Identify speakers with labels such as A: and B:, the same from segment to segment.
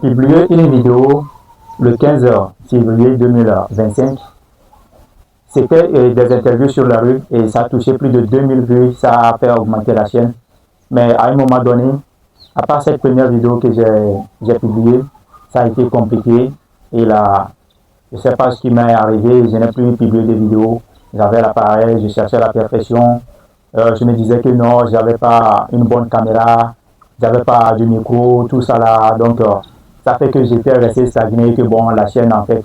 A: publié une vidéo le 15 février 2025. C'était des interviews sur la rue et ça a touché plus de 2000 vues, ça a fait augmenter la chaîne. Mais à un moment donné, à part cette première vidéo que j'ai publiée, ça a été compliqué. Et là, je ne sais pas ce qui m'est arrivé, je n'ai plus publié de vidéos. J'avais l'appareil, je cherchais la perfection. Je me disais que non, je n'avais pas une bonne caméra, je n'avais pas de micro, tout ça là. Donc, ça fait que j'étais resté stagné, que bon, la chaîne, en fait,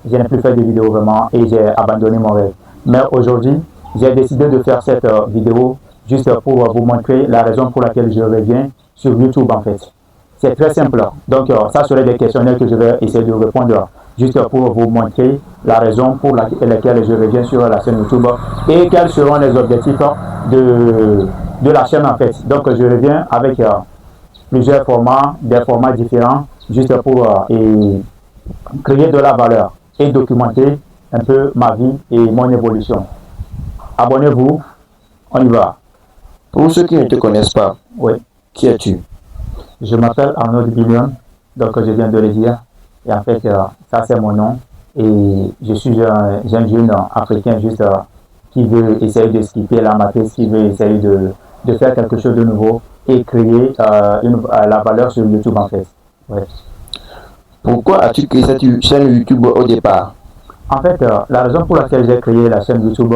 A: je n'ai plus fait de vidéos vraiment et j'ai abandonné mon rêve. Mais aujourd'hui, j'ai décidé de faire cette vidéo juste pour vous montrer la raison pour laquelle je reviens sur YouTube, en fait. C'est très simple. Donc, ça serait des questionnaires que je vais essayer de répondre juste pour vous montrer la raison pour laquelle je reviens sur la chaîne YouTube et quels seront les objectifs de la chaîne, en fait. Donc, je reviens avec plusieurs formats, des formats différents, juste pour créer de la valeur et documenter un peu ma vie et mon évolution. Abonnez-vous, on y va.
B: Pour ceux qui ne te connaissent pas,
A: Oui,
B: qui es-tu?
A: je m'appelle Arnaud Dubilion, donc je viens de le dire. Et en fait, ça c'est mon nom. Et je suis un jeune africain juste qui veut essayer de skipper la matrice, qui veut essayer de faire quelque chose de nouveau et créer la valeur sur YouTube, en fait. Ouais.
B: Pourquoi as-tu créé cette chaîne YouTube au départ?
A: En fait, la raison pour laquelle j'ai créé la chaîne YouTube,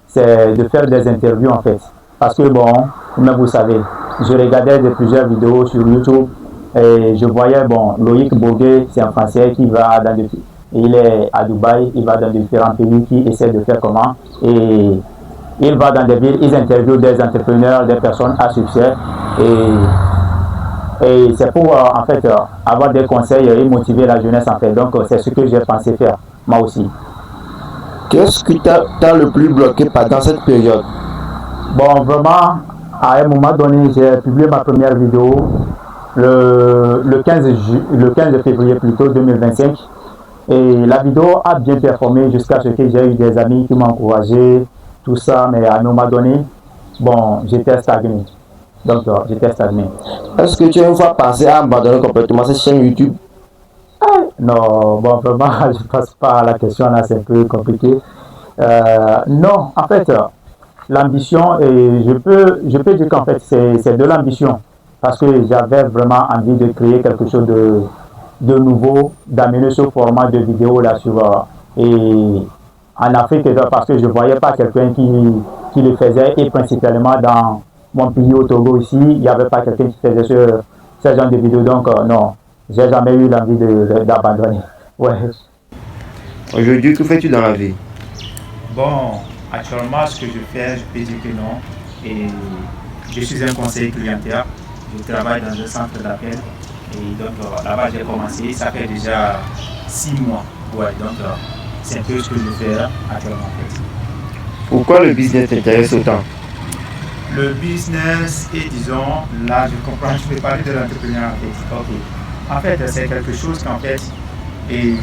A: c'est de faire des interviews, en fait. Parce que bon, comme vous savez, je regardais plusieurs vidéos sur YouTube et je voyais, bon, Loïc Bogué, c'est un Français qui va il est à Dubaï, il va dans différents pays qui essaie de faire comment. Et il va dans des villes, il interviewe des entrepreneurs, des personnes à succès. Et c'est pour, en fait, avoir des conseils et motiver la jeunesse, en fait. Donc, c'est ce que j'ai pensé faire, moi aussi.
B: Qu'est-ce qui t'a le plus bloqué pendant cette période?
A: Bon, vraiment, à un moment donné, j'ai publié ma première vidéo le 15 février plutôt 2025. Et la vidéo a bien performé jusqu'à ce que j'ai eu des amis qui m'ont encouragé, tout ça. Mais à un moment donné, bon, j'étais stagné. Donc, j'étais stagné.
B: Est-ce que tu as une fois pensé à abandonner complètement cette chaîne YouTube?
A: Non, bon, vraiment, je passe pas à la question là, c'est un peu compliqué. Non, en fait, l'ambition, et je peux dire qu'en fait, c'est de l'ambition. Parce que j'avais vraiment envie de créer quelque chose de nouveau, d'amener ce format de vidéo là sur et en Afrique, parce que je ne voyais pas quelqu'un qui le faisait, et principalement dans mon pays au Togo ici, il n'y avait pas quelqu'un qui faisait ce genre de vidéo. Donc non, j'ai jamais eu l'envie d'abandonner. Ouais.
B: Aujourd'hui, que fais-tu dans la vie?
C: Bon, actuellement, ce que je fais, je peux dire que non. Et je suis un conseiller clientèle. Je travaille dans un centre d'appel. Et donc là-bas, j'ai commencé. Ça fait déjà 6 mois. Ouais, donc c'est un peu ce que je fais actuellement. En fait.
B: Pourquoi le business t'intéresse autant?
C: Le business, et disons, là, je comprends, je vais parler de l'entrepreneuriat. En fait, c'est quelque chose qu'en fait, et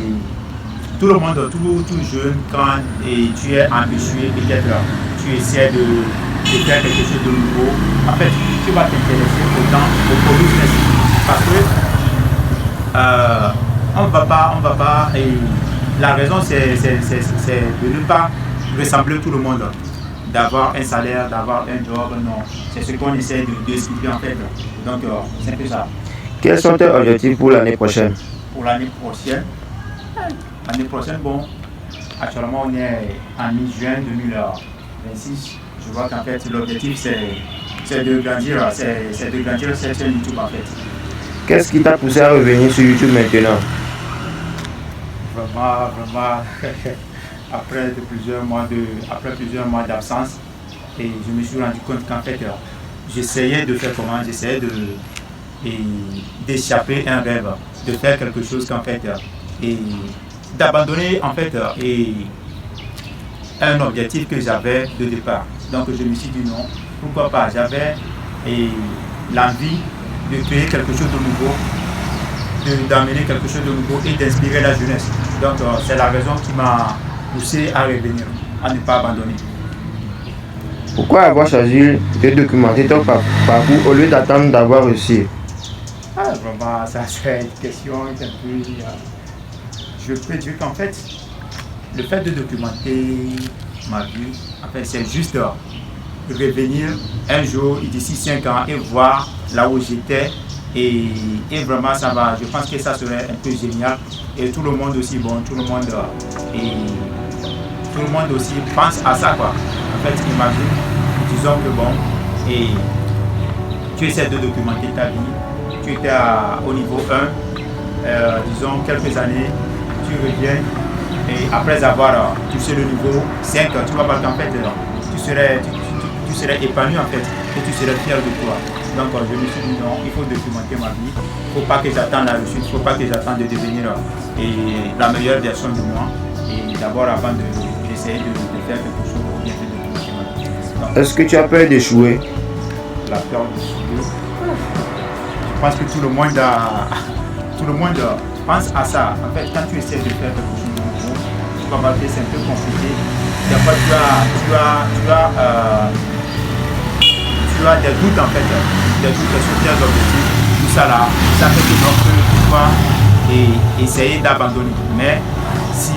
C: tout le monde, tout jeune, quand tu es ambitieux, peut-être tu essaies de faire quelque chose de nouveau, en fait, tu vas t'intéresser autant au business. Parce que on va pas, et la raison c'est de ne pas ressembler tout le monde, d'avoir un salaire, d'avoir un job, non. C'est ce qu'on essaie de expliquer en fait. Donc, c'est un peu ça.
B: Quels sont tes objectifs pour l'année prochaine?
C: Pour l'année prochaine, bon, actuellement on est en mi-juin 2026. Je vois qu'en fait l'objectif c'est de grandir, cette chaîne YouTube en fait.
B: Qu'est-ce qui t'a poussé à revenir sur YouTube maintenant?
C: Vraiment, après plusieurs mois d'absence, et je me suis rendu compte qu'en fait j'essayais de faire comment, d'échapper à un rêve, de faire quelque chose qu'en fait et d'abandonner en fait un objectif que j'avais de départ. Donc je me suis dit non, pourquoi pas. J'avais l'envie de créer quelque chose de nouveau, d'amener quelque chose de nouveau et d'inspirer la jeunesse. Donc c'est la raison qui m'a poussé à revenir, à ne pas abandonner.
B: Pourquoi avoir choisi de documenter ton parcours au lieu d'attendre d'avoir réussi?
C: Ah, vraiment, ça c'est une question un peu. Je peux dire qu'en fait, le fait de documenter ma vie, en fait, c'est juste revenir un jour, d'ici 5 ans, et voir là où j'étais. Et vraiment, ça va. Je pense que ça serait un peu génial. Et tout le monde aussi, bon, tout le monde aussi pense à ça, quoi. En fait, imagine, disons que bon, et tu essaies de documenter ta vie. Tu étais au niveau 1, disons quelques années, tu reviens et après avoir touché le niveau 5, tu vas voir qu'en fait tu serais épanoui en fait et tu serais fier de toi. Donc je me suis dit non, il faut documenter ma vie, il ne faut pas que j'attende la réussite, il ne faut pas que j'attende de devenir la meilleure version de moi. Et d'abord avant d'essayer de faire quelque chose ou bien de documenter ma vie.
B: Est-ce que tu as peur d'échouer?
C: La peur d'échouer. Je pense que tout le monde pense à ça. En fait, quand tu essaies de faire quelque chose de nouveau, tu vas voir que c'est un peu compliqué. Des fois, tu as des doutes en fait, des doutes sur tes objectifs. Tout ça là, ça fait que tu vas essayer d'abandonner. Mais si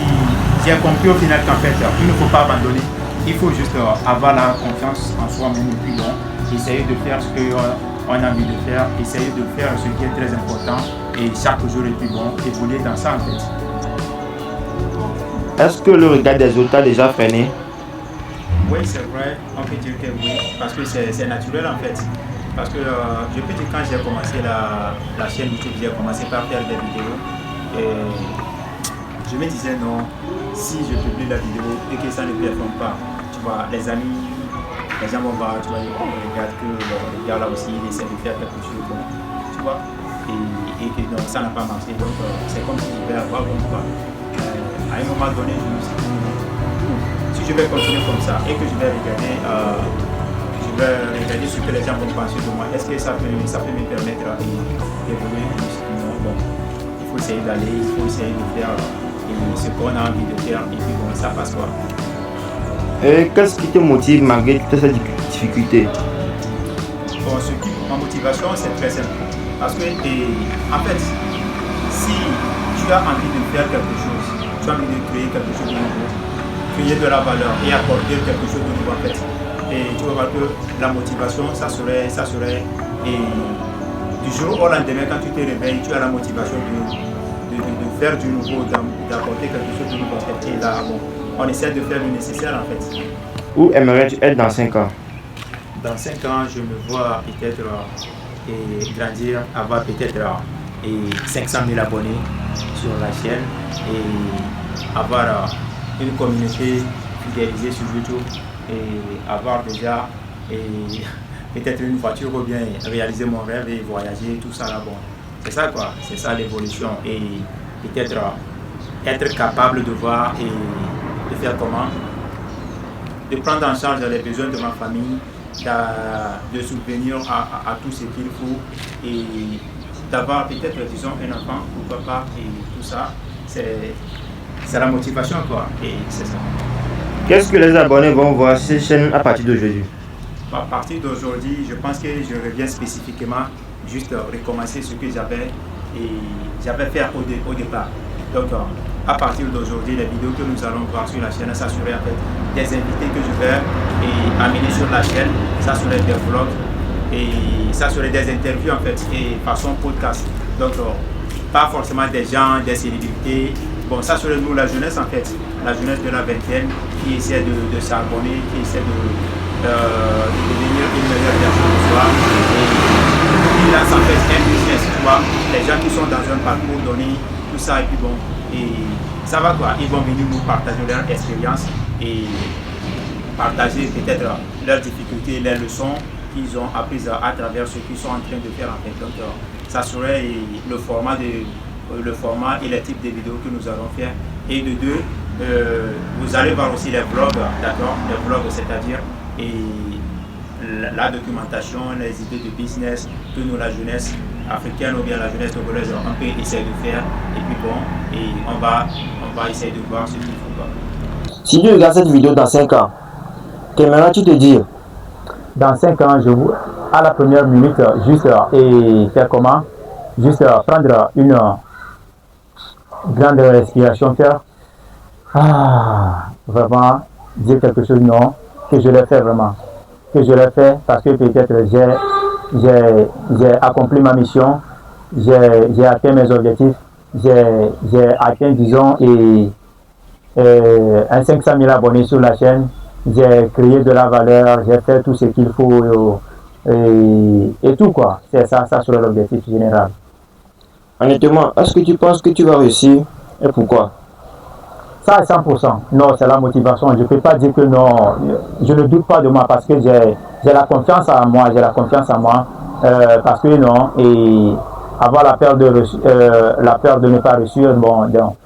C: j'ai compris au final qu'en fait, il ne faut pas abandonner. Il faut juste avoir la confiance en soi-même et puis bon, essayer de faire ce qu'on a envie de faire, essayer de faire ce qui est très important et chaque jour est plus bon, évoluer dans ça en fait.
B: Est-ce que le regard des autres t'a déjà freiné?
C: Oui, c'est vrai, on peut dire que oui, parce que c'est naturel en fait. Parce que je peux dire quand j'ai commencé la chaîne YouTube, j'ai commencé par faire des vidéos et je me disais non, si je publie la vidéo et que ça ne performe pas, tu vois, les amis, les gens vont voir, tu vois, oh, regarde que le gars là aussi, il essaie de faire quelque chose, bon, tu vois, et que donc, ça n'a pas marché, donc c'est comme si je vais avoir bon quoi. À un moment donné, je me suis dit, si je vais continuer comme ça et que je vais regarder ce que les gens vont penser de moi, est-ce que ça peut me permettre d'évoluer? Je me suis dit non, bon, il faut essayer d'aller, il faut essayer de faire ce qu'on a envie de faire et puis bon, ça passe quoi.
B: Et qu'est-ce qui te motive malgré toutes ces difficultés?
C: Bon, ma motivation, c'est très simple. Parce que, en fait, si tu as envie de faire quelque chose, tu as envie de créer quelque chose de nouveau, créer de la valeur et apporter quelque chose de nouveau en fait. Et tu vas voir que la motivation, ça serait du jour au lendemain, quand tu te réveilles, tu as la motivation de faire du nouveau, d'apporter quelque chose de nouveau en fait. Et là, bon, on essaie de faire le nécessaire en fait.
B: Où aimerais-tu être dans 5 ans?
C: Dans 5 ans, je me vois peut-être grandir, avoir peut-être 500 000 abonnés sur la chaîne et avoir une communauté fidélisée sur YouTube et avoir déjà peut-être une voiture ou bien réaliser mon rêve et voyager, tout ça là, bon. C'est ça quoi, c'est ça l'évolution et peut-être être capable de voir et de faire comment, de prendre en charge les besoins de ma famille, de subvenir à tout ce qu'il faut et d'avoir peut-être, disons, un enfant, pourquoi pas, et tout ça, c'est la motivation quoi, et c'est ça.
B: Qu'est-ce que les abonnés vont voir sur cette chaîne à partir d'aujourd'hui?
C: À partir d'aujourd'hui, je pense que je reviens spécifiquement juste recommencer ce que j'avais fait au départ. Donc, à partir d'aujourd'hui, les vidéos que nous allons voir sur la chaîne, ça serait en fait des invités que je vais amener sur la chaîne, ça serait des vlogs et ça serait des interviews en fait et façon podcast. Donc, pas forcément des gens, des célébrités. Bon, ça serait nous la jeunesse en fait, la jeunesse de la vingtaine qui essaie de s'abonner, qui essaie de devenir une meilleure version de soi. Et là, ça fait un business, tu vois, les gens qui sont dans un parcours donné, tout ça, et puis bon, et ça va quoi, ils vont venir nous partager leur expérience et partager peut-être leurs difficultés, leurs leçons qu'ils ont apprises à travers ce qu'ils sont en train de faire en fait. Donc, ça serait le format et les types de vidéos que nous allons faire. Et de deux, vous allez voir aussi les vlogs, d'accord, les vlogs, c'est-à-dire la documentation, les idées de business que nous, la jeunesse africaine ou bien la jeunesse togolaise, on peut essayer de faire. Et puis bon, et on va essayer de voir ce qu'il faut.
B: Si tu regardes cette vidéo dans 5 ans, qu'aimerais-tu te dire?
A: Dans 5 ans, à la première minute, juste et faire comment? juste prendre une grande respiration, faire vraiment dire quelque chose, non, que je l'ai fait vraiment, que je l'ai fait parce que peut-être j'ai accompli ma mission, j'ai atteint mes objectifs, j'ai atteint, disons, un 500 000 abonnés sur la chaîne, j'ai créé de la valeur, j'ai fait tout ce qu'il faut et tout quoi. C'est ça sur l'objectif général.
B: Honnêtement, est-ce que tu penses que tu vas réussir et pourquoi?
A: Ça à 100%. Non, c'est la motivation. Je ne peux pas dire que non. Je ne doute pas de moi parce que j'ai la confiance en moi. J'ai la confiance en moi. Parce que non, et avoir la peur de ne pas réussir, bon, donc,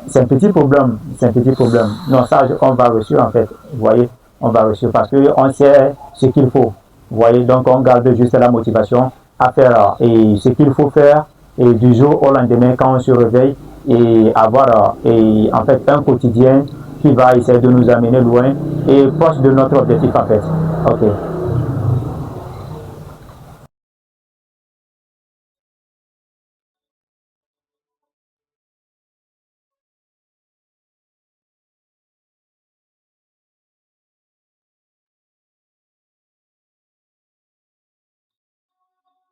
A: c'est un petit problème. C'est un petit problème. Non, ça, on va réussir en fait. Vous voyez, on va réussir parce qu'on sait ce qu'il faut. Vous voyez, donc on garde juste la motivation à faire et ce qu'il faut faire. Et du jour au lendemain, quand on se réveille, et avoir en fait un quotidien qui va essayer de nous amener loin et proche de notre objectif en fait. Ok.